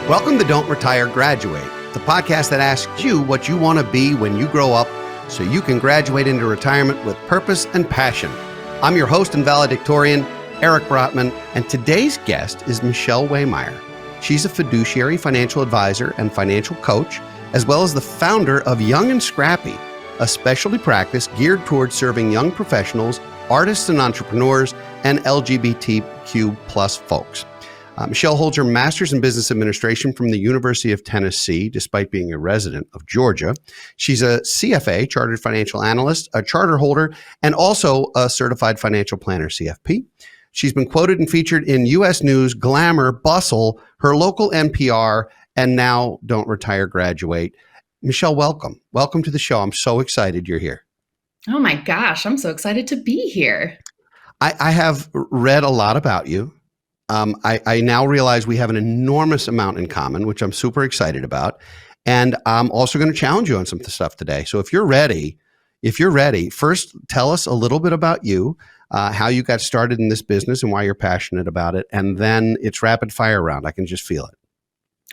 Welcome to Don't Retire, Graduate, the podcast that asks you what you want to be when you grow up so you can graduate into retirement with purpose and passion. I'm your host and valedictorian, Eric Brotman, and today's guest is Michelle Waymire. She's a fiduciary financial advisor and financial coach, as well as the founder of Young and Scrappy, a specialty practice geared towards serving young professionals, artists and entrepreneurs, and LGBTQ plus folks. Michelle holds her master's in business administration from the University of Tennessee, despite being a resident of Georgia. She's a CFA, chartered financial analyst, a charter holder, and also a certified financial planner, CFP. She's been quoted and featured in U.S. News, Glamour, Bustle, her local NPR, and now Don't Retire, Graduate. Michelle, welcome. Welcome to the show. I'm so excited you're here. Oh my gosh, I'm so excited to be here. I have read a lot about you. I now realize we have an enormous amount in common, which I'm super excited about. And I'm also going to challenge you on some stuff today. So if you're ready, first tell us a little bit about you, how you got started in this business and why you're passionate about it. And then it's rapid fire round. I can just feel it.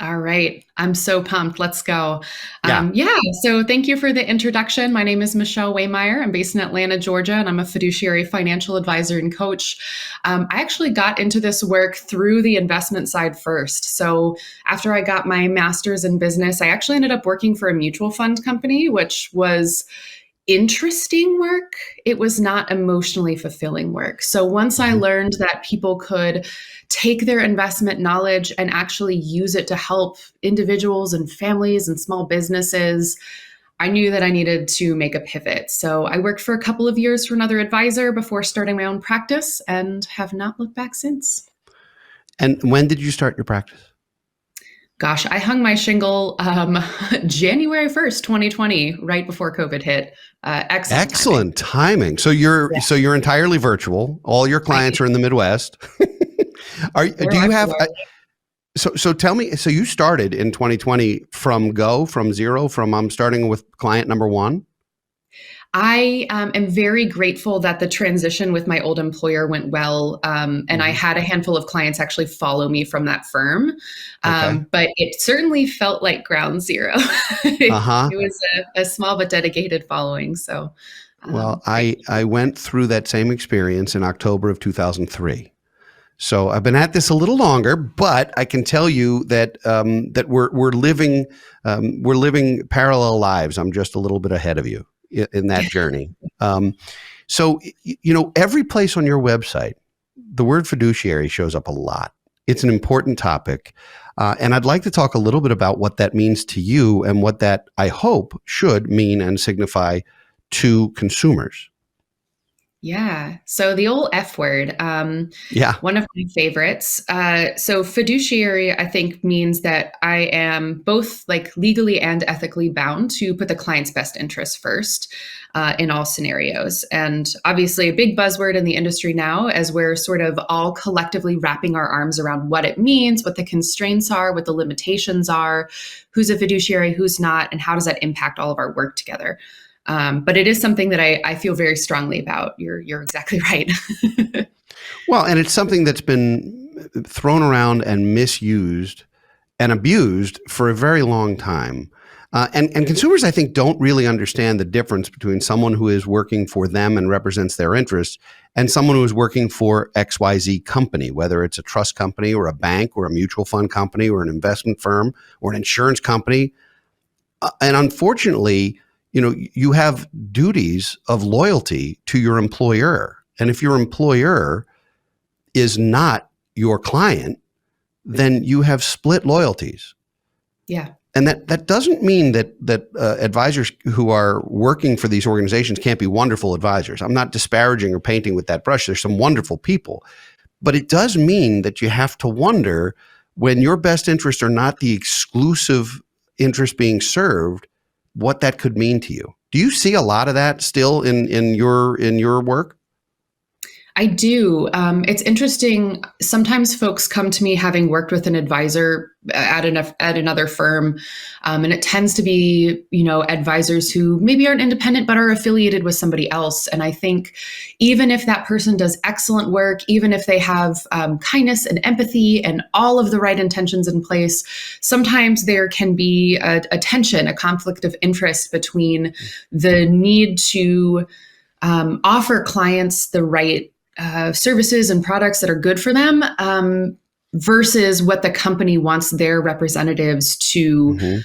All right. I'm so pumped. Let's go. Yeah. So thank you for the introduction. My name is Michelle Waymire. I'm based in Atlanta, Georgia, and I'm a fiduciary financial advisor and coach. I actually got into this work through the investment side first. So after I got my master's in business, I actually ended up working for a mutual fund company, which was interesting work. It was not emotionally fulfilling work. So once I learned that people could take their investment knowledge and actually use it to help individuals and families and small businesses, I knew that I needed to make a pivot. So I worked for a couple of years for another advisor before starting my own practice and have not looked back since. And when did you start your practice? Gosh, I hung my shingle January 1st, 2020, right before COVID hit. Excellent timing. So you're entirely virtual. All your clients are in the Midwest. So tell me, so you started in 2020 from zero, I'm starting with client number one? I am very grateful that the transition with my old employer went well. And I had a handful of clients actually follow me from that firm. But it certainly felt like ground zero. It was a small but dedicated following. So, well, I went through that same experience in October of 2003. So I've been at this a little longer, but I can tell you that that we're living parallel lives. I'm just a little bit ahead of you in that journey. So, every place on your website, the word fiduciary shows up a lot. It's an important topic. And I'd like to talk a little bit about what that means to you and what that, I hope, should mean and signify to consumers. Yeah. So the old F word, one of my favorites. So fiduciary, I think, means that I am both like legally and ethically bound to put the client's best interests first in all scenarios. And obviously a big buzzword in the industry now, as we're sort of all collectively wrapping our arms around what it means, what the constraints are, what the limitations are, who's a fiduciary, who's not, and how does that impact all of our work together. But it is something that I feel very strongly about. You're exactly right. Well, and it's something that's been thrown around and misused and abused for a very long time. And consumers, I think, don't really understand the difference between someone who is working for them and represents their interests and someone who is working for XYZ company, whether it's a trust company or a bank or a mutual fund company or an investment firm or an insurance company. And unfortunately, you have duties of loyalty to your employer. And if your employer is not your client, then you have split loyalties. Yeah. And that doesn't mean that advisors who are working for these organizations can't be wonderful advisors. I'm not disparaging or painting with that brush. There's some wonderful people. But it does mean that you have to wonder, when your best interests are not the exclusive interest being served, what that could mean to you. Do you see a lot of that still in your work? I do. It's interesting. Sometimes folks come to me having worked with an advisor at another firm, and it tends to be, advisors who maybe aren't independent but are affiliated with somebody else. And I think even if that person does excellent work, even if they have kindness and empathy and all of the right intentions in place, sometimes there can be a tension, a conflict of interest between the need to offer clients the right services and products that are good for them, versus what the company wants their representatives to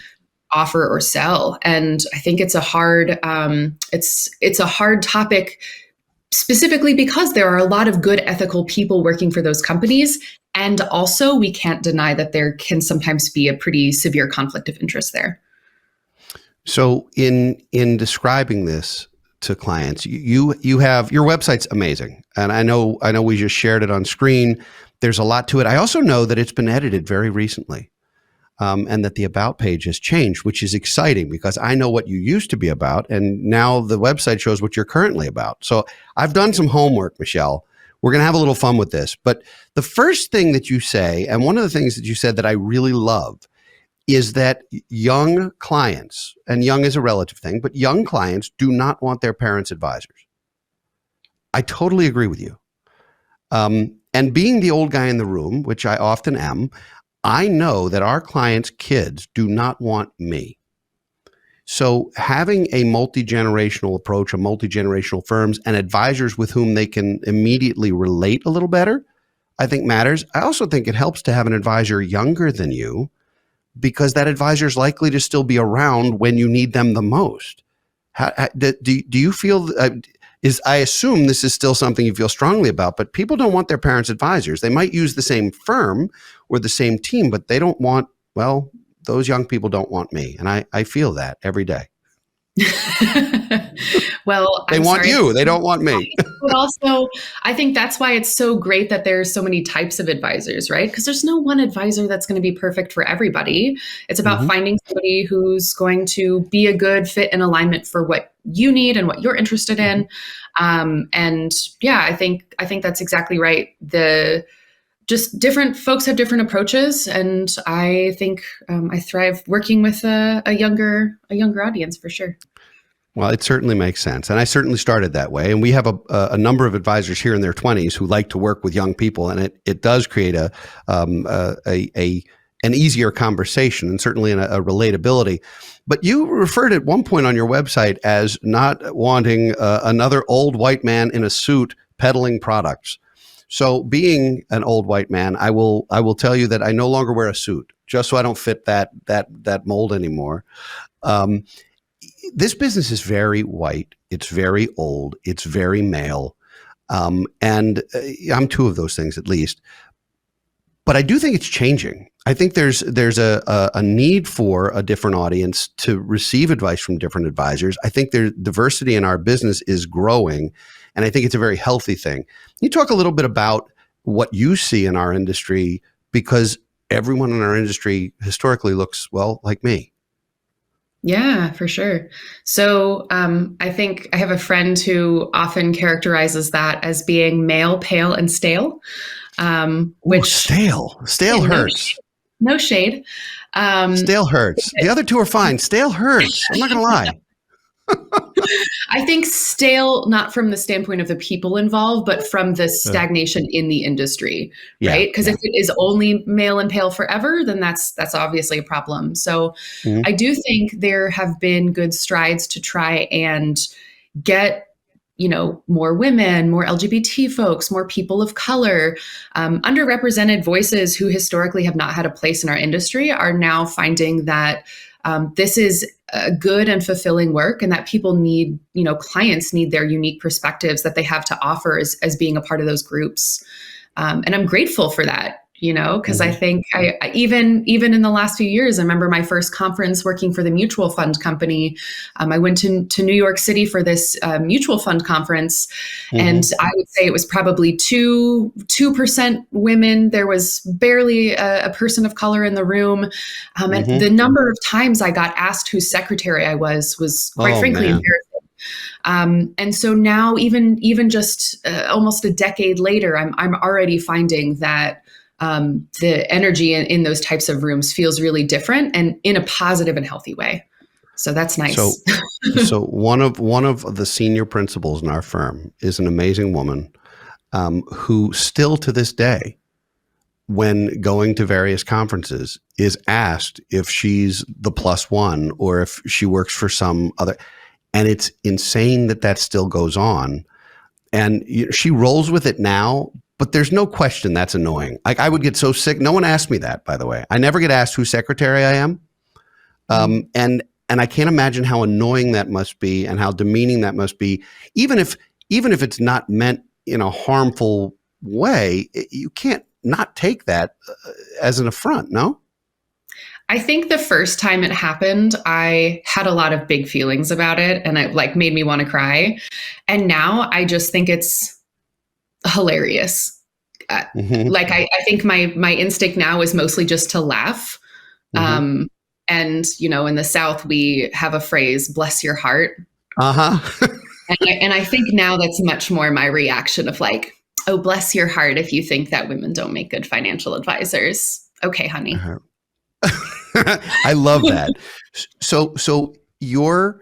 offer or sell. And I think it's a hard it's a hard topic, specifically because there are a lot of good ethical people working for those companies. And also, we can't deny that there can sometimes be a pretty severe conflict of interest there. So in describing this to clients, you have, your website's amazing. And I know we just shared it on screen. There's a lot to it. I also know that it's been edited very recently. And that the about page has changed, which is exciting because I know what you used to be about. And now the website shows what you're currently about. So I've done some homework, Michelle. We're going to have a little fun with this. But the first thing that you say, and one of the things that you said that I really love, is that young clients, and young is a relative thing, but young clients do not want their parents' advisors. I totally agree with you. And being the old guy in the room, which I often am, I know that our clients' kids do not want me. So having a multi-generational approach, a multi-generational firms and advisors with whom they can immediately relate a little better, I think matters. I also think it helps to have an advisor younger than you, because that advisor is likely to still be around when you need them the most. Do you feel, I assume this is still something you feel strongly about, but people don't want their parents' advisors. They might use the same firm or the same team, but they don't want, well, those young people don't want me. And I feel that every day. Well, they want you. They don't want me. But also, I think that's why it's so great that there's so many types of advisors, right? Because there's no one advisor that's going to be perfect for everybody. It's about finding somebody who's going to be a good fit and alignment for what you need and what you're interested in. And yeah, I think that's exactly right. Just different folks have different approaches, and I think I thrive working with a younger audience for sure. Well, it certainly makes sense. And I certainly started that way. And we have a number of advisors here in their 20s who like to work with young people. And it does create an easier conversation and certainly a relatability. But you referred at one point on your website as not wanting another old white man in a suit peddling products. So being an old white man, I will tell you that I no longer wear a suit, just so I don't fit that mold anymore. This business is very white. It's very old. It's very male. And I'm two of those things at least. But I do think it's changing. I think there's a need for a different audience to receive advice from different advisors. I think there's diversity in our business is growing, and I think it's a very healthy thing. Can you talk a little bit about what you see in our industry? Because everyone in our industry historically looks, well, like me. Yeah, for sure. So I think I have a friend who often characterizes that as being male, pale, and stale. Which stale hurts. No shade. Stale hurts. The other two are fine. Stale hurts. I'm not going to lie. I think stale, not from the standpoint of the people involved, but from the stagnation in the industry, right? Because if it is only male and pale forever, then that's obviously a problem. So I do think there have been good strides to try and get, more women, more LGBT folks, more people of color, underrepresented voices who historically have not had a place in our industry are now finding that this is a good and fulfilling work, and that people need, clients need their unique perspectives that they have to offer as being a part of those groups. And I'm grateful for that, because I think I even in the last few years, I remember my first conference working for the mutual fund company. I went to New York City for this mutual fund conference, and I would say it was probably 2% women. There was barely a person of color in the room. And the number of times I got asked whose secretary I was quite frankly embarrassing. And so now, even just almost a decade later, I'm already finding that the energy in those types of rooms feels really different and in a positive and healthy way. So that's So, nice. so one of the senior principals in our firm is an amazing woman who still to this day, when going to various conferences, is asked if she's the plus one or if she works for some other. And it's insane that that still goes on. And she rolls with it now, but there's no question that's annoying. Like, I would get so sick. No one asked me that, by the way. I never get asked whose secretary I am. And I can't imagine how annoying that must be and how demeaning that must be. Even if it's not meant in a harmful way, you can't not take that as an affront, no? I think the first time it happened, I had a lot of big feelings about it, and it like made me want to cry. And now I just think it's hilarious. Like I think my instinct now is mostly just to laugh. Mm-hmm. And in the South we have a phrase, "Bless your heart," Uh-huh. and I think now that's much more my reaction of like, "Oh, bless your heart if you think that women don't make good financial advisors." Okay, honey. Uh-huh. I love that. So your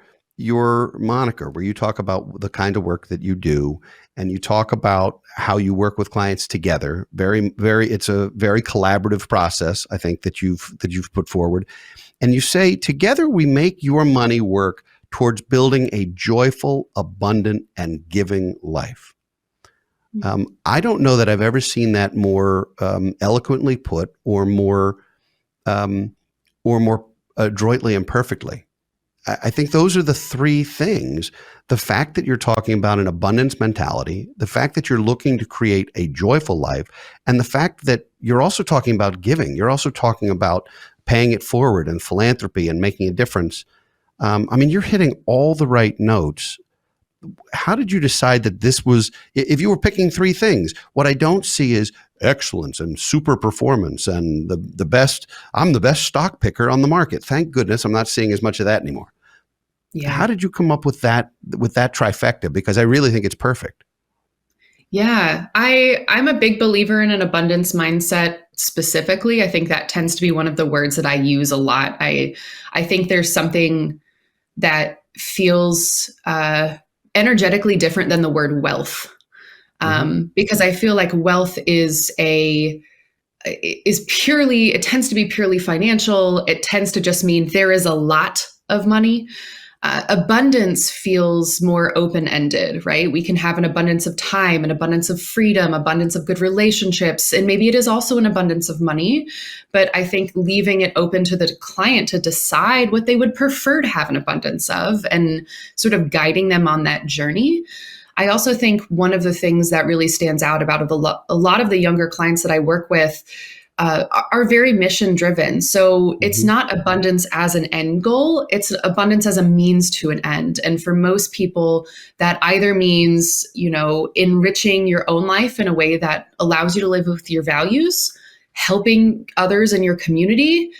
moniker, where you talk about the kind of work that you do, and you talk about how you work with clients together, it's a very collaborative process, I think, that you've put forward. And you say, together we make your money work towards building a joyful, abundant, and giving life. I don't know that I've ever seen that more eloquently put, or more adroitly and perfectly. I think those are the three things. The fact that you're talking about an abundance mentality, the fact that you're looking to create a joyful life, and the fact that you're also talking about giving. You're also talking about paying it forward and philanthropy and making a difference. I mean, you're hitting all the right notes. How did you decide that this was, if you were picking three things, what I don't see is excellence and super performance and the best, I'm the best stock picker on the market. Thank goodness I'm not seeing as much of that anymore. Yeah. How did you come up with that trifecta? Because I really think it's perfect. Yeah, I'm a big believer in an abundance mindset specifically. I think that tends to be one of the words that I use a lot. I think there's something that feels energetically different than the word wealth, because I feel like wealth is purely, it tends to be purely financial. It tends to just mean there is a lot of money. Abundance feels more open-ended, right? We can have an abundance of time, an abundance of freedom, abundance of good relationships, and maybe it is also an abundance of money. But I think leaving it open to the client to decide what they would prefer to have an abundance of and sort of guiding them on that journey. I also think one of the things that really stands out about a lot of the younger clients that I work with are very mission driven. So it's not abundance as an end goal, it's abundance as a means to an end. And for most people, that either means, enriching your own life in a way that allows you to live with your values, helping others in your community,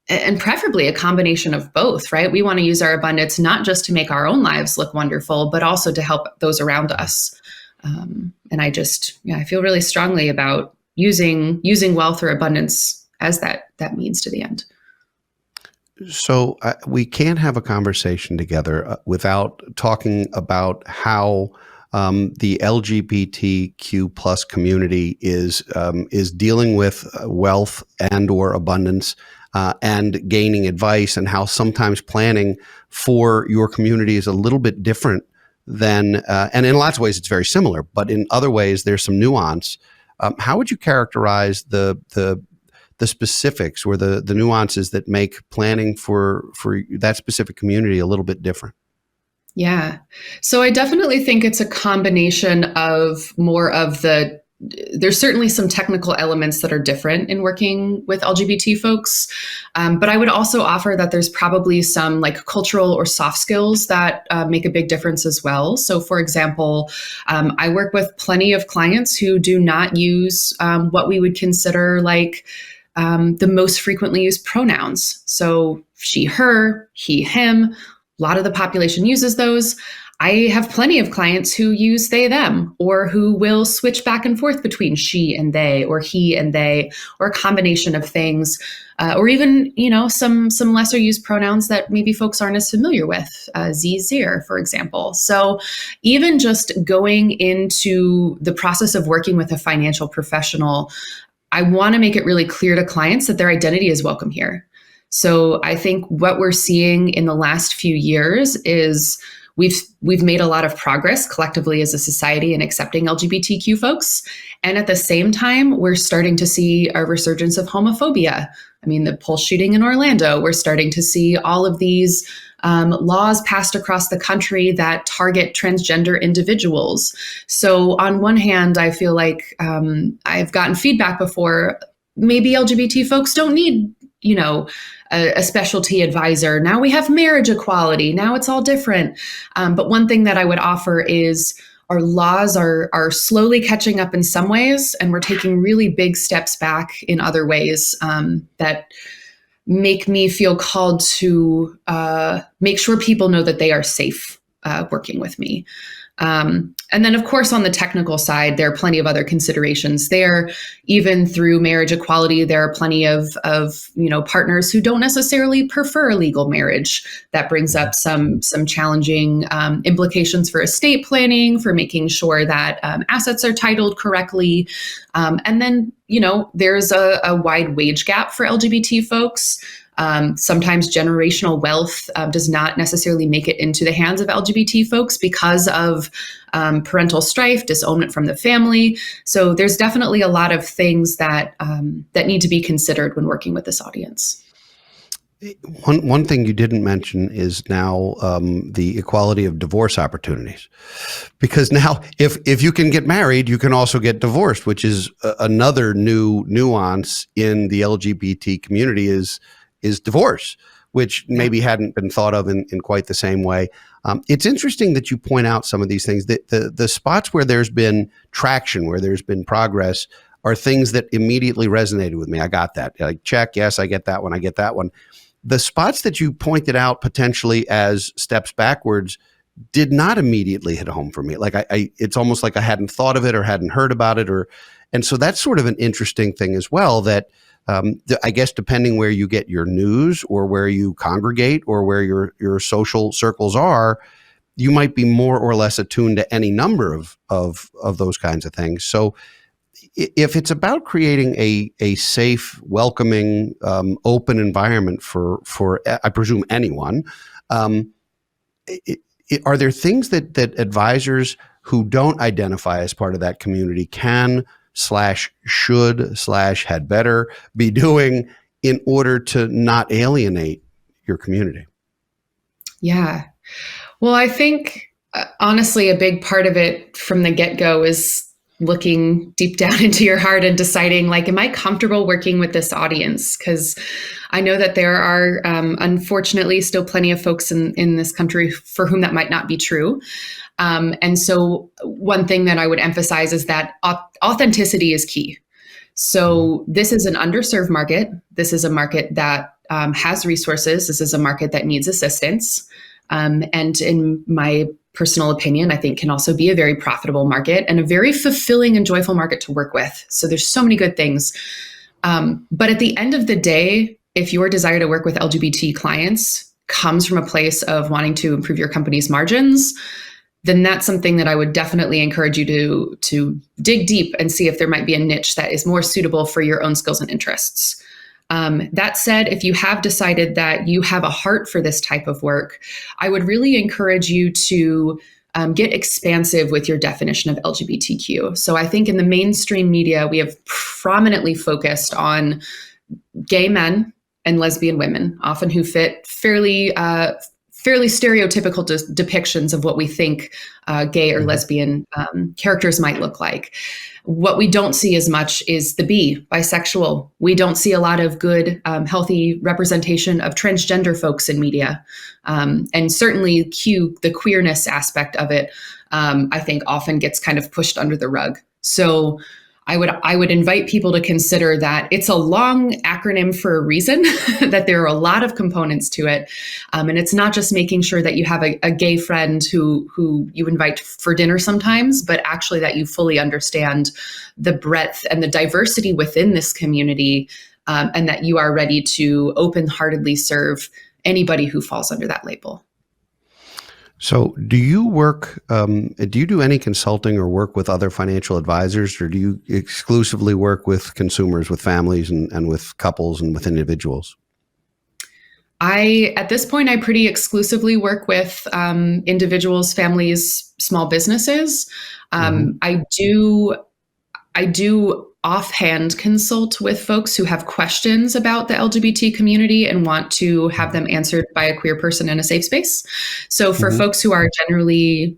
and preferably a combination of both, right? We want to use our abundance not just to make our own lives look wonderful, but also to help those around us. And I feel really strongly about using wealth or abundance as that means to the end. So we can't have a conversation together without talking about how the LGBTQ plus community is dealing with wealth and or abundance and gaining advice, and how sometimes planning for your community is a little bit different than, and in lots of ways it's very similar, but in other ways there's some nuance. How would you characterize the specifics or the nuances that make planning for that specific community a little bit different? Yeah. So I definitely think it's a combination of more of there's certainly some technical elements that are different in working with LGBT folks. But I would also offer that there's probably some like cultural or soft skills that make a big difference as well. So for example, I work with plenty of clients who do not use what we would consider like the most frequently used pronouns. So she, her, he, him. A lot of the population uses those. I have plenty of clients who use they, them, or who will switch back and forth between she and they, or he and they, or a combination of things, or even, some lesser used pronouns that maybe folks aren't as familiar with, ze, zir, for example. So even just going into the process of working with a financial professional, I want to make it really clear to clients that their identity is welcome here. So I think what we're seeing in the last few years is we've made a lot of progress collectively as a society in accepting LGBTQ folks. And at the same time, we're starting to see a resurgence of homophobia. I mean, the Pulse shooting in Orlando, we're starting to see all of these laws passed across the country that target transgender individuals. So on one hand, I feel like I've gotten feedback before, maybe LGBT folks don't need, a specialty advisor. Now we have marriage equality. Now it's all different. But one thing that I would offer is our laws are slowly catching up in some ways, and we're taking really big steps back in other ways that make me feel called to make sure people know that they are safe working with me. And then, of course, on the technical side, there are plenty of other considerations there. Even through marriage equality, there are plenty of partners who don't necessarily prefer legal marriage. That brings up some challenging implications for estate planning, for making sure that assets are titled correctly. And then, there's a wide wage gap for LGBT folks. Sometimes generational wealth does not necessarily make it into the hands of LGBT folks because of parental strife, disownment from the family. So there's definitely a lot of things that need to be considered when working with this audience. One thing you didn't mention is now the equality of divorce opportunities, because now if you can get married, you can also get divorced, which is another new nuance in the LGBT community is divorce, which maybe hadn't been thought of in quite the same way. It's interesting that you point out some of these things. The spots where there's been traction, where there's been progress, are things that immediately resonated with me. I got that. Like, check, yes, I get that one. I get that one. The spots that you pointed out potentially as steps backwards did not immediately hit home for me. Like it's almost like I hadn't thought of it or hadn't heard about it, and so that's sort of an interesting thing as well. That I guess depending where you get your news or where you congregate or where your social circles are, you might be more or less attuned to any number of those kinds of things. So if it's about creating a safe, welcoming, open environment for I presume anyone, are there things that advisors who don't identify as part of that community can / had better be doing in order to not alienate your community? Yeah. Well, I think honestly, a big part of it from the get-go is looking deep down into your heart and deciding, like, am I comfortable working with this audience? Because I know that there are, unfortunately, still plenty of folks in this country for whom that might not be true. And so one thing that I would emphasize is that authenticity is key. So this is an underserved market. This is a market that has resources. This is a market that needs assistance. And in my personal opinion, I think can also be a very profitable market and a very fulfilling and joyful market to work with. So there's so many good things. But at the end of the day, if your desire to work with LGBT clients comes from a place of wanting to improve your company's margins, then that's something that I would definitely encourage you to dig deep and see if there might be a niche that is more suitable for your own skills and interests. That said, if you have decided that you have a heart for this type of work, I would really encourage you to get expansive with your definition of LGBTQ. So I think in the mainstream media, we have prominently focused on gay men and lesbian women, often who fit fairly stereotypical depictions of what we think gay or lesbian characters might look like. What we don't see as much is the bisexual. We don't see a lot of good, healthy representation of transgender folks in media. And certainly the queerness aspect of it, I think often gets kind of pushed under the rug. So I would invite people to consider that it's a long acronym for a reason, that there are a lot of components to it. And it's not just making sure that you have a gay friend who you invite for dinner sometimes, but actually that you fully understand the breadth and the diversity within this community, and that you are ready to open-heartedly serve anybody who falls under that label. So do you do any consulting or work with other financial advisors, or do you exclusively work with consumers, with families and with couples and with individuals? At this point, I pretty exclusively work with individuals, families, small businesses. I do offhand consult with folks who have questions about the LGBT community and want to have them answered by a queer person in a safe space. So for folks who are generally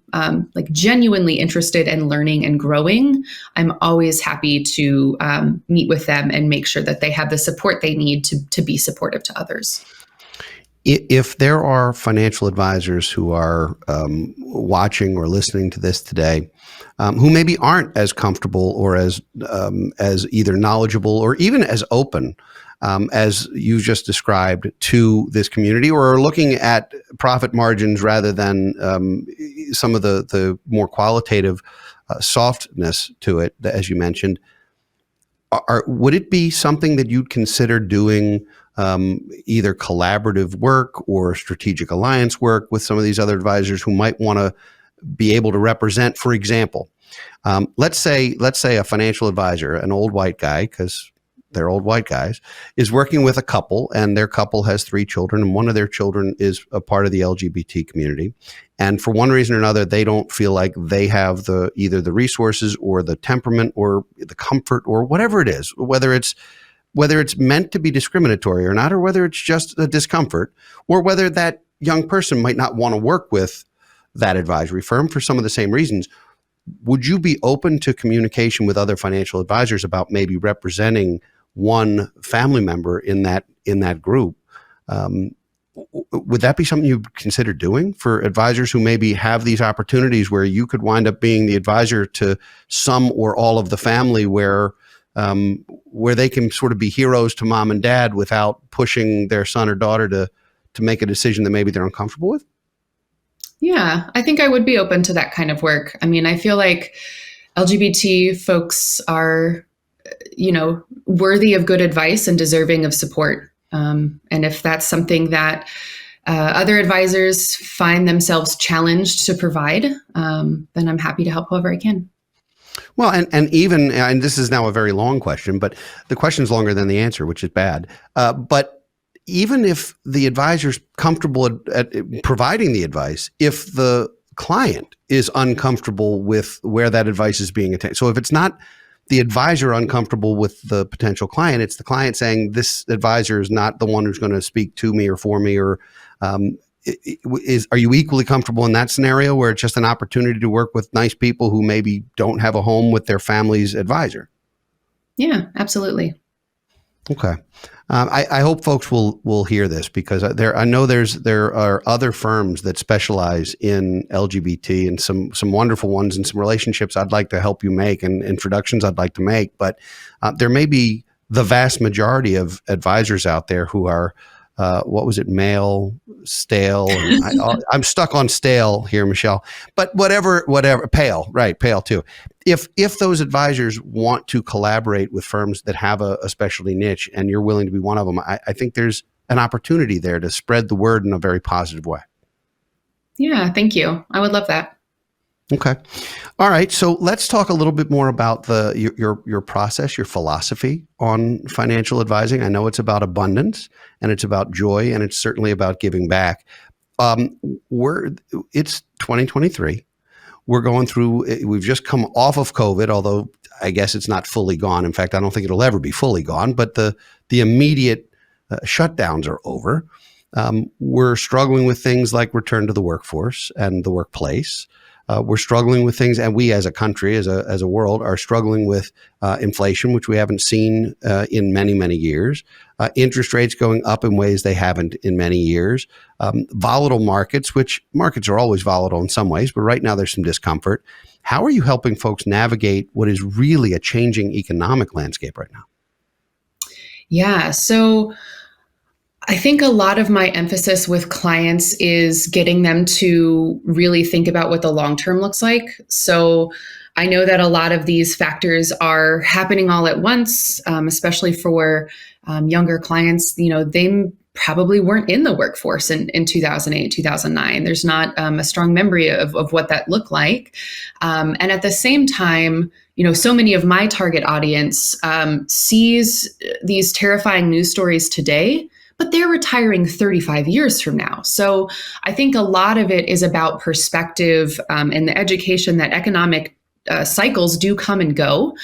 genuinely interested in learning and growing, I'm always happy to meet with them and make sure that they have the support they need to be supportive to others. If there are financial advisors who are watching or listening to this today, who maybe aren't as comfortable or as either knowledgeable or even as open as you just described to this community, or are looking at profit margins rather than some of the more qualitative softness to it, as you mentioned, would it be something that you'd consider doing either collaborative work or strategic alliance work with some of these other advisors who might want to be able to represent, for example, let's say a financial advisor, an old white guy, because they're old white guys, is working with a couple, and their couple has 3 children, and one of their children is a part of the LGBT community. And for one reason or another, they don't feel like they have either the resources or the temperament or the comfort or whatever it is, whether it's meant to be discriminatory or not, or whether it's just a discomfort, or whether that young person might not want to work with that advisory firm for some of the same reasons. Would you be open to communication with other financial advisors about maybe representing one family member in that group? Would that be something you'd consider doing for advisors who maybe have these opportunities where you could wind up being the advisor to some or all of the family, where they can sort of be heroes to mom and dad without pushing their son or daughter to make a decision that maybe they're uncomfortable with? Yeah, I think I would be open to that kind of work. I mean, I feel like LGBT folks are, worthy of good advice and deserving of support. And if that's something that other advisors find themselves challenged to provide, then I'm happy to help however I can. Well, and this is now a very long question, but the question's longer than the answer, which is bad. But even if the advisor's comfortable at providing the advice, if the client is uncomfortable with where that advice is being attained. So if it's not the advisor uncomfortable with the potential client, it's the client saying, this advisor is not the one who's going to speak to me or for me, or are you equally comfortable in that scenario where it's just an opportunity to work with nice people who maybe don't have a home with their family's advisor? Yeah, absolutely. Okay. I hope folks will hear this, because I know there are other firms that specialize in LGBT, and some wonderful ones, and some relationships I'd like to help you make, and introductions I'd like to make. But there may be the vast majority of advisors out there who are male, stale. And I'm stuck on stale here, Michelle. But whatever, pale, right? Pale too. If those advisors want to collaborate with firms that have a specialty niche, and you're willing to be one of them, I think there's an opportunity there to spread the word in a very positive way. Yeah, thank you. I would love that. Okay. All right. So let's talk a little bit more about your process, your philosophy on financial advising. I know it's about abundance, and it's about joy, and it's certainly about giving back. It's 2023. We've just come off of COVID, although I guess it's not fully gone. In fact, I don't think it'll ever be fully gone, but the immediate shutdowns are over. We're struggling with things like return to the workforce and the workplace. We're struggling with things, and we as a country, as a world, are struggling with inflation, which we haven't seen in many, many years. Interest rates going up in ways they haven't in many years. Volatile markets, which markets are always volatile in some ways, but right now there's some discomfort. How are you helping folks navigate what is really a changing economic landscape right now? Yeah, so I think a lot of my emphasis with clients is getting them to really think about what the long term looks like. So I know that a lot of these factors are happening all at once, especially for younger clients. They probably weren't in the workforce in 2008, 2009. There's not a strong memory of what that looked like. And at the same time, so many of my target audience sees these terrifying news stories today, but they're retiring 35 years from now. So I think a lot of it is about perspective and the education that economic cycles do come and go.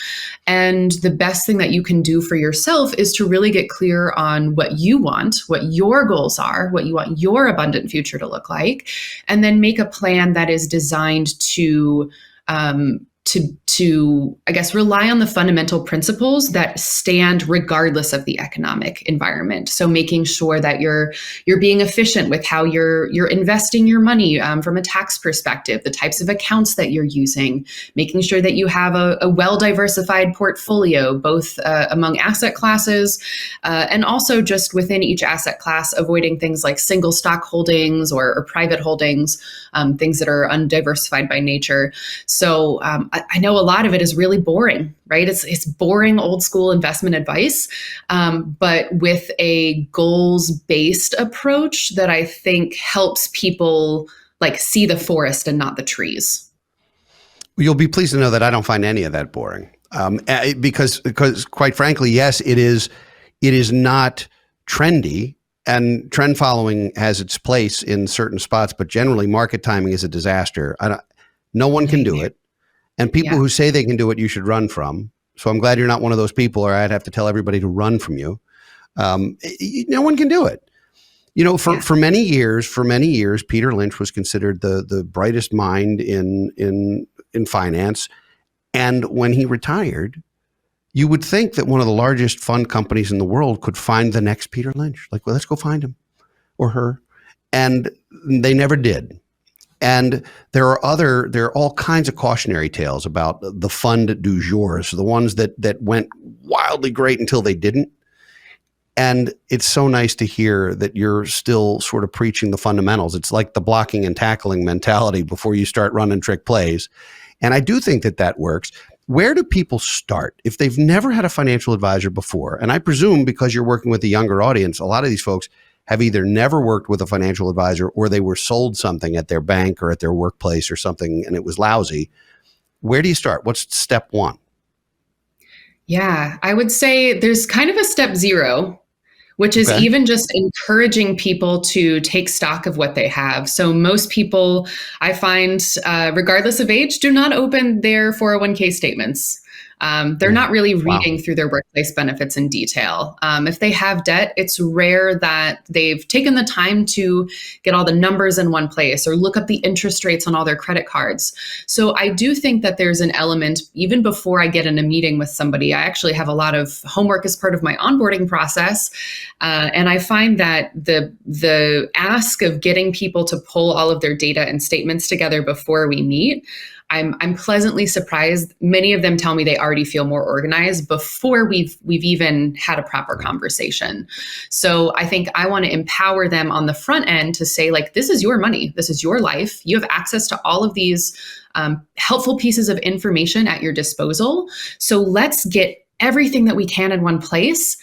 And the best thing that you can do for yourself is to really get clear on what you want, what your goals are, what you want your abundant future to look like, and then make a plan that is designed to I guess, rely on the fundamental principles that stand regardless of the economic environment. So making sure that you're being efficient with how you're investing your money from a tax perspective, the types of accounts that you're using, making sure that you have a well-diversified portfolio, both among asset classes and also just within each asset class, avoiding things like single stock holdings or private holdings, things that are undiversified by nature. So I know a lot of it is really boring, right? It's boring old school investment advice, but with a goals-based approach that I think helps people like see the forest and not the trees. You'll be pleased to know that I don't find any of that boring, because quite frankly, yes, it is not trendy. And trend following has its place in certain spots, but generally market timing is a disaster. No one can do it. And people who say they can do it, you should run from. So I'm glad you're not one of those people, or I'd have to tell everybody to run from you. No one can do it. For many years, Peter Lynch was considered the brightest mind in finance. And when he retired, you would think that one of the largest fund companies in the world could find the next Peter Lynch. Like, well, let's go find him or her. And they never did. And there are all kinds of cautionary tales about the fund du jour, so the ones that went wildly great until they didn't. And it's so nice to hear that you're still sort of preaching the fundamentals. It's like the blocking and tackling mentality before you start running trick plays. And I do think that works. Where do people start if they've never had a financial advisor before? And I presume because you're working with a younger audience, a lot of these folks have either never worked with a financial advisor or they were sold something at their bank or at their workplace or something and it was lousy. Where do you start? What's step one? Yeah, I would say there's kind of a step zero, which is even just encouraging people to take stock of what they have. So most people, I find, regardless of age, do not open their 401k statements. They're not really reading through their workplace benefits in detail. If they have debt, it's rare that they've taken the time to get all the numbers in one place or look up the interest rates on all their credit cards. So I do think that there's an element, even before I get in a meeting with somebody, I actually have a lot of homework as part of my onboarding process. And I find that the ask of getting people to pull all of their data and statements together before we meet, I'm pleasantly surprised. Many of them tell me they already feel more organized before we've even had a proper conversation. So I think I want to empower them on the front end to say, like, this is your money. This is your life. You have access to all of these helpful pieces of information at your disposal. So let's get everything that we can in one place.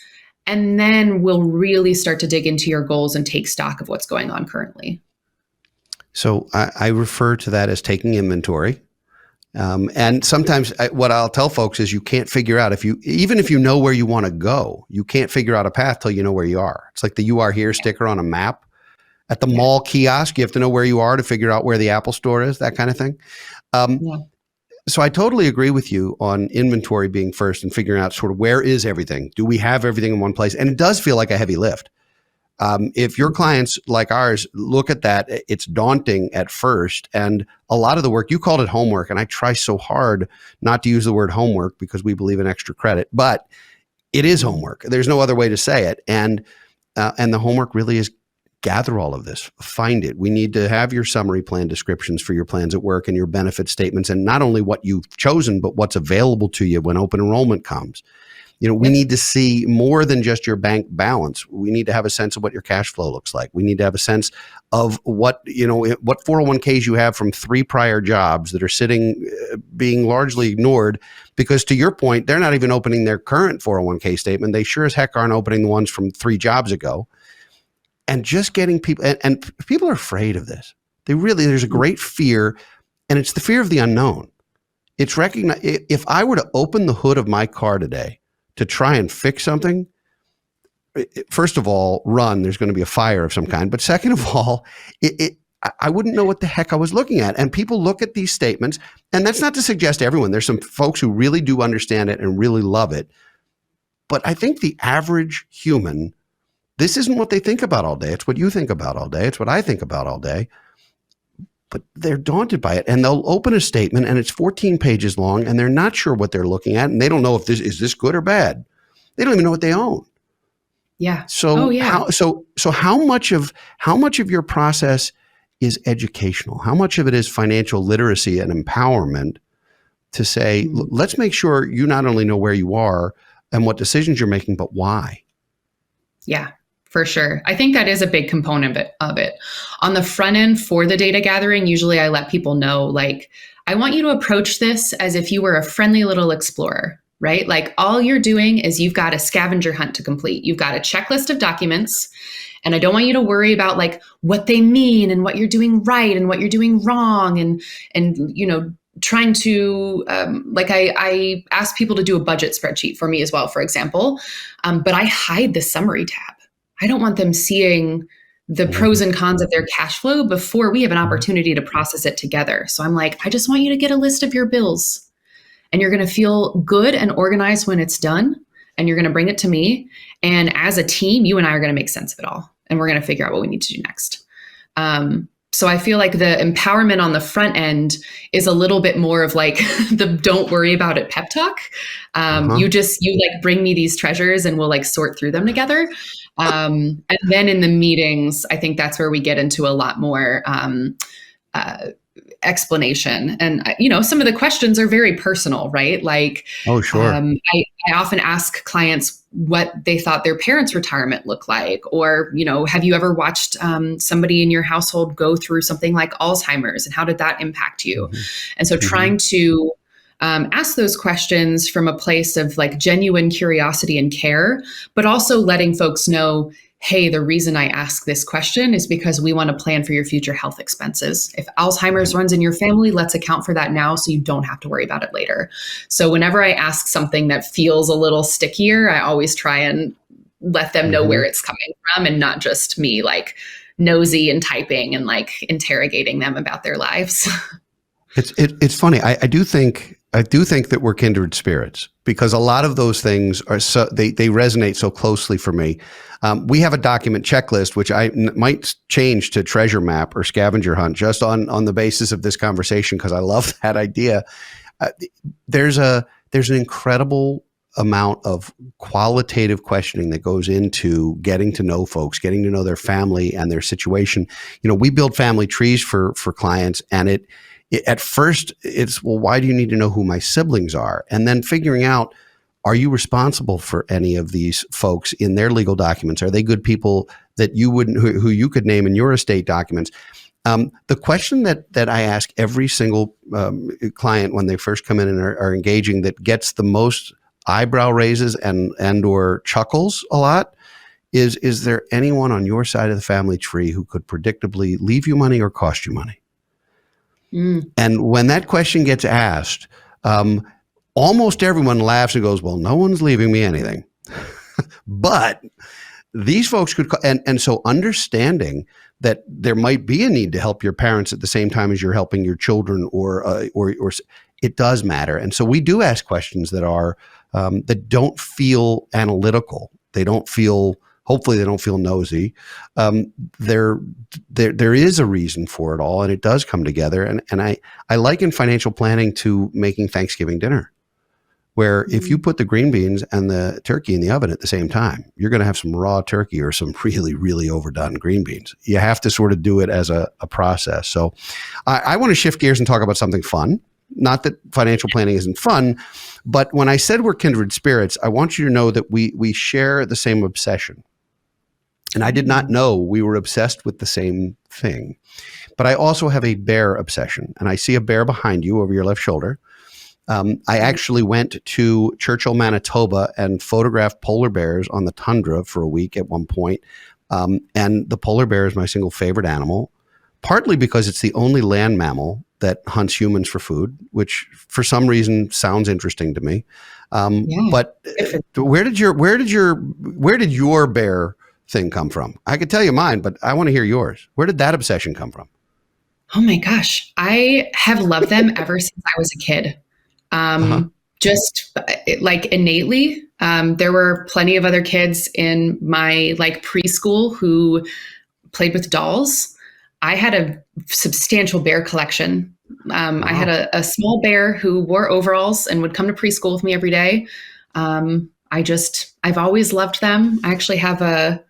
And then we'll really start to dig into your goals and take stock of what's going on currently. So I refer to that as taking inventory. And sometimes what I'll tell folks is you can't figure out even if you know where you want to go, you can't figure out a path till you know where you are. It's like the "You Are Here" sticker on a map. At the mall kiosk, you have to know where you are to figure out where the Apple store is, that kind of thing. So I totally agree with you on inventory being first and figuring out sort of where is everything? Do we have everything in one place? And it does feel like a heavy lift. If your clients like ours look at that, it's daunting at first. And a lot of the work, you called it homework, and I try so hard not to use the word homework because we believe in extra credit, but it is homework. There's no other way to say it. And the homework really is gather all of this, find it. We need to have your summary plan descriptions for your plans at work and your benefit statements, and not only what you've chosen, but what's available to you when open enrollment comes. We need to see more than just your bank balance. We need to have a sense of what your cash flow looks like. We need to have a sense of what 401ks you have from 3 prior jobs that are sitting, being largely ignored, because to your point, they're not even opening their current 401k statement. They sure as heck aren't opening the ones from 3 jobs ago. And just getting people, and people are afraid of this. There's a great fear, and it's the fear of the unknown. It's if I were to open the hood of my car today to try and fix something, first of all, there's going to be a fire of some kind. But second of all, I wouldn't know what the heck I was looking at. And people look at these statements, and that's not to suggest to everyone. There's some folks who really do understand it and really love it. But I think the average human, this isn't what they think about all day. It's what you think about all day. It's what I think about all day. But they're daunted by it, and they'll open a statement and it's 14 pages long, and they're not sure what they're looking at, and they don't know if this is good or bad. They don't even know what they own. Yeah. So how much of your process is educational? How much of it is financial literacy and empowerment to say, let's make sure you not only know where you are and what decisions you're making, but why? Yeah. For sure. I think that is a big component of it. On the front end for the data gathering, usually I let people know, I want you to approach this as if you were a friendly little explorer, right? All you're doing is you've got a scavenger hunt to complete. You've got a checklist of documents, and I don't want you to worry about what they mean and what you're doing right and what you're doing wrong. And trying to, I ask people to do a budget spreadsheet for me as well, for example, but I hide the summary tab. I don't want them seeing the pros and cons of their cash flow before we have an opportunity to process it together. So I'm I just want you to get a list of your bills, and you're going to feel good and organized when it's done, and you're going to bring it to me. And as a team, you and I are going to make sense of it all, and we're going to figure out what we need to do next. So I feel like the empowerment on the front end is a little bit more of the don't worry about it pep talk. You bring me these treasures and we'll sort through them together. And then in the meetings, I think that's where we get into a lot more explanation. And, some of the questions are very personal, right? Oh, sure. I often ask clients what they thought their parents' retirement looked like, or, have you ever watched somebody in your household go through something like Alzheimer's, and how did that impact you? And so trying to ask those questions from a place of genuine curiosity and care, but also letting folks know, hey, the reason I ask this question is because we want to plan for your future health expenses. If Alzheimer's runs in your family, let's account for that now so you don't have to worry about it later. So whenever I ask something that feels a little stickier, I always try and let them know where it's coming from, and not just me nosy and typing and interrogating them about their lives. It's funny. I do think that we're kindred spirits, because a lot of those things are they resonate so closely for me. We have a document checklist, which I might change to treasure map or scavenger hunt just on the basis of this conversation, because I love that idea. There's an incredible amount of qualitative questioning that goes into getting to know folks, getting to know their family and their situation. We build family trees for clients, and at first it's, well, why do you need to know who my siblings are? And then figuring out, are you responsible for any of these folks in their legal documents? Are they good people that you wouldn't, who you could name in your estate documents? The question that I ask every single client when they first come in and are engaging, that gets the most eyebrow raises and or chuckles a lot, is there anyone on your side of the family tree who could predictably leave you money or cost you money? And when that question gets asked, almost everyone laughs and goes, well, no one's leaving me anything. But these folks could, and so understanding that there might be a need to help your parents at the same time as you're helping your children, or it does matter. And so we do ask questions that are that don't feel analytical. They don't feel hopefully they don't feel nosy. There is a reason for it all, and it does come together. And I liken financial planning to making Thanksgiving dinner, where if you put the green beans and the turkey in the oven at the same time, you're going to have some raw turkey or some really, really overdone green beans. You have to sort of do it as a process. So I want to shift gears and talk about something fun. Not that financial planning isn't fun, but when I said we're kindred spirits, I want you to know that we share the same obsession. And I did not know we were obsessed with the same thing. But I also have a bear obsession. And I see a bear behind you over your left shoulder. I actually went to Churchill, Manitoba and photographed polar bears on the tundra for a week at one point. And the polar bear is my single favorite animal, partly because it's the only land mammal that hunts humans for food, which for some reason sounds interesting to me. But where did your bear thing come from? I could tell you mine, but I want to hear yours. Where did that obsession come from? Oh my gosh. I have loved them ever since I was a kid. Just like innately. There were plenty of other kids in my like preschool who played with dolls. I had a substantial bear collection. I had a small bear who wore overalls and would come to preschool with me every day. I've always loved them. I actually have a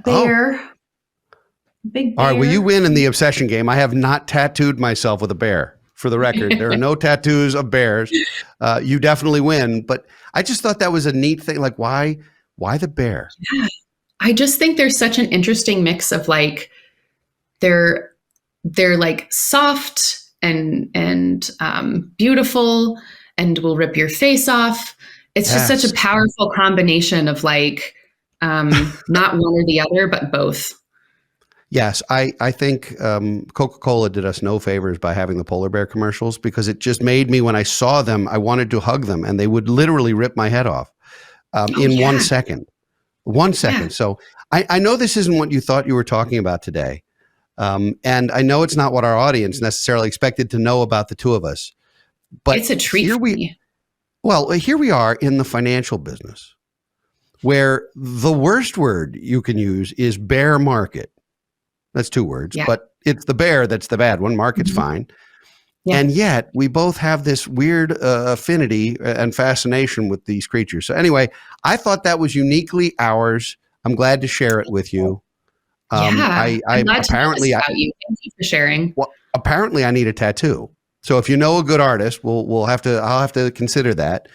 bear. Big bear. All right, well, you win in the obsession game. I have not tattooed myself with a bear. For the record, there are no tattoos of bears. You definitely win, but I just thought that was a neat thing. Like, why the bear? Yeah. I just think there's such an interesting mix of like, they're like soft and beautiful and will rip your face off. It's just such a powerful combination of like, not one or the other, but both. Yes, I think Coca-Cola did us no favors by having the polar bear commercials, because it just made me, when I saw them, I wanted to hug them, and they would literally rip my head off in 1 second. 1 second. Yeah. So I know this isn't what you thought you were talking about today. And I know it's not what our audience necessarily expected to know about the two of us. But it's a treat for me. Well, here we are in the financial business, where the worst word you can use is bear market. That's 2 words, but it's the bear that's the bad one. Market's fine. Yeah. And yet we both have this weird affinity and fascination with these creatures. So anyway, I thought that was uniquely ours. I'm glad to share it with you. I'm glad to know this about you. Thank you for sharing. Well, apparently I need a tattoo. So if you know a good artist, I'll have to consider that.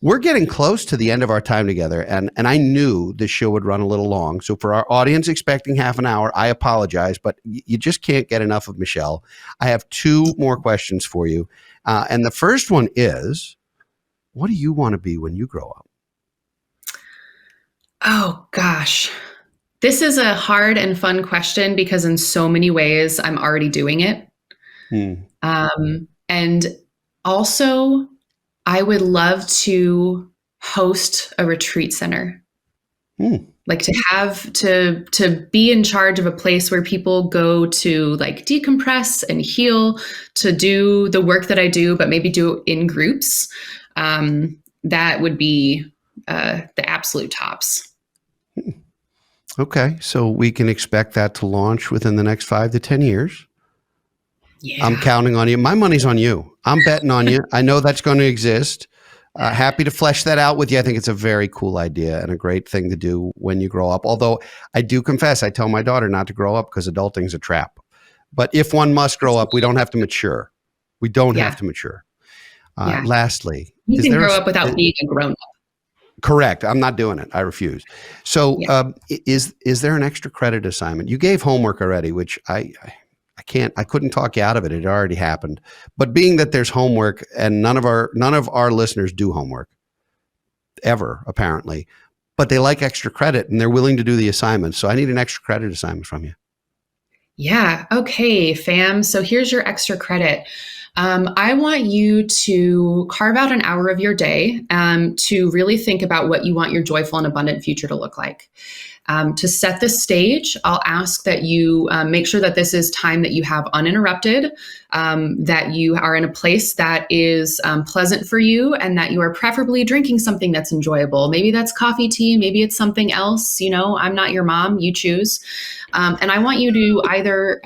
We're getting close to the end of our time together, and I knew this show would run a little long. So for our audience expecting half an hour, I apologize, but you just can't get enough of Michelle. I have 2 more questions for you. And the first one is, what do you want to be when you grow up? Oh, gosh. This is a hard and fun question because in so many ways, I'm already doing it. And also, I would love to host a retreat center. Like to be in charge of a place where people go to like decompress and heal, to do the work that I do, but maybe do it in groups. That would be the absolute tops. Okay. So we can expect that to launch within the next 5 to 10 years. Yeah. I'm counting on you. My money's on you. I'm betting on you. I know that's going to exist. Happy to flesh that out with you. I think it's a very cool idea and a great thing to do when you grow up. Although I do confess, I tell my daughter not to grow up because adulting is a trap. But if one must grow up, we don't have to mature. We don't have to mature. Lastly, you can grow up without being a grown up. Correct. I'm not doing it. I refuse. So is there an extra credit assignment? You gave homework already, which I couldn't talk you out of it. It already happened. But being that there's homework and none of our listeners do homework ever, apparently, but they like extra credit and they're willing to do the assignments. So I need an extra credit assignment from you. Yeah. Okay, fam. So here's your extra credit. I want you to carve out an hour of your day to really think about what you want your joyful and abundant future to look like. To set the stage, I'll ask that you make sure that this is time that you have uninterrupted, that you are in a place that is pleasant for you, and that you are preferably drinking something that's enjoyable. Maybe that's coffee, tea, maybe it's something else. I'm not your mom, you choose. And I want you to either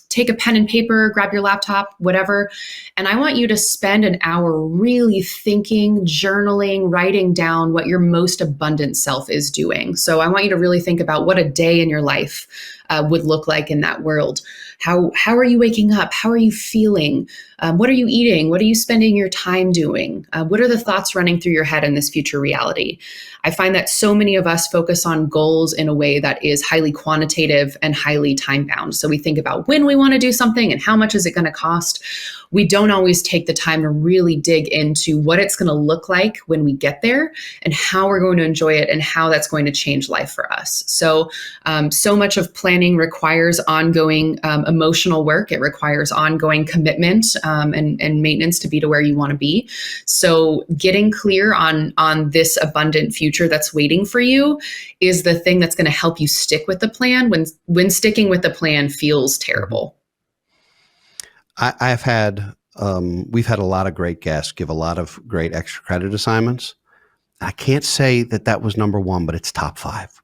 take a pen and paper, grab your laptop, whatever. And I want you to spend an hour really thinking, journaling, writing down what your most abundant self is doing. So I want you to really think about what a day in your life would look like in that world. How are you waking up? How are you feeling? What are you eating? What are you spending your time doing? What are the thoughts running through your head in this future reality? I find that so many of us focus on goals in a way that is highly quantitative and highly time bound. So we think about when we want to do something and how much is it going to cost. We don't always take the time to really dig into what it's going to look like when we get there and how we're going to enjoy it and how that's going to change life for us. So much of planning requires ongoing emotional work. It requires ongoing commitment and maintenance to be to where you want to be. So getting clear on this abundant future that's waiting for you is the thing that's going to help you stick with the plan when sticking with the plan feels terrible. We've had a lot of great guests give a lot of great extra credit assignments. I can't say that was number one, but it's top 5.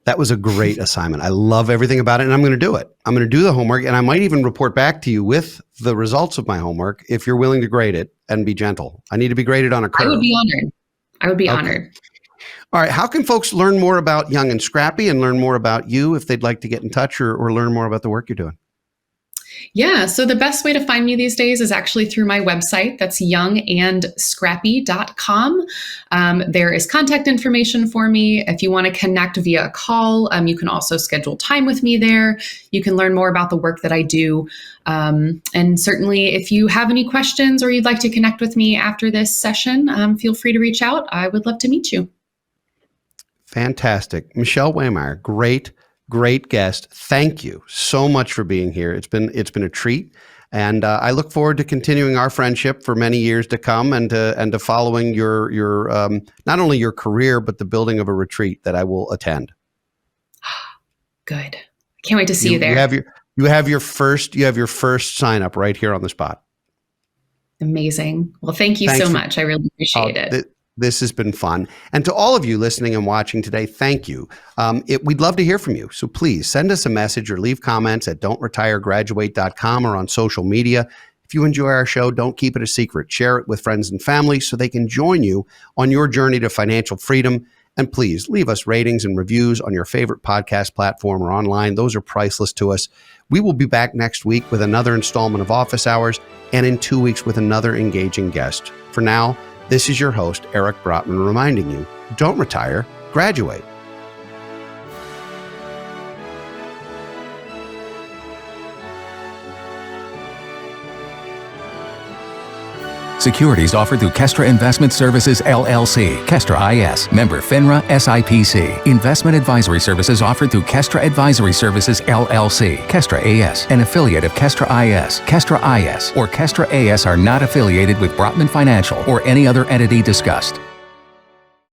That was a great assignment. I love everything about it, and I'm going to do it. I'm going to do the homework, and I might even report back to you with the results of my homework if you're willing to grade it and be gentle. I need to be graded on a curve. I would be honored. All right. How can folks learn more about Young and Scrappy and learn more about you if they'd like to get in touch or learn more about the work you're doing? Yeah, so the best way to find me these days is actually through my website. That's youngandscrappy.com. There is contact information for me. If you want to connect via a call, you can also schedule time with me there. You can learn more about the work that I do. And certainly, if you have any questions or you'd like to connect with me after this session, feel free to reach out. I would love to meet you. Fantastic. Michelle Waymire, great guest. Thank you so much for being here. It's been a treat, and I look forward to continuing our friendship for many years to come, and to following your not only your career but the building of a retreat that I will attend. Good. Can't wait to see you there. You have your first sign up right here on the spot. Amazing. Well, thanks so much. I really appreciate it. This has been fun. And to all of you listening and watching today, thank you. We'd love to hear from you. So please send us a message or leave comments at don'tretiregraduate.com or on social media. If you enjoy our show, don't keep it a secret. Share it with friends and family so they can join you on your journey to financial freedom. And please leave us ratings and reviews on your favorite podcast platform or online. Those are priceless to us. We will be back next week with another installment of Office Hours, and in 2 weeks with another engaging guest. For now, this is your host, Eric Brotman, reminding you, don't retire, graduate. Securities offered through Kestra Investment Services, LLC. Kestra IS. Member FINRA SIPC. Investment advisory services offered through Kestra Advisory Services, LLC. Kestra AS. An affiliate of Kestra IS. Kestra IS or Kestra AS are not affiliated with Brotman Financial or any other entity discussed.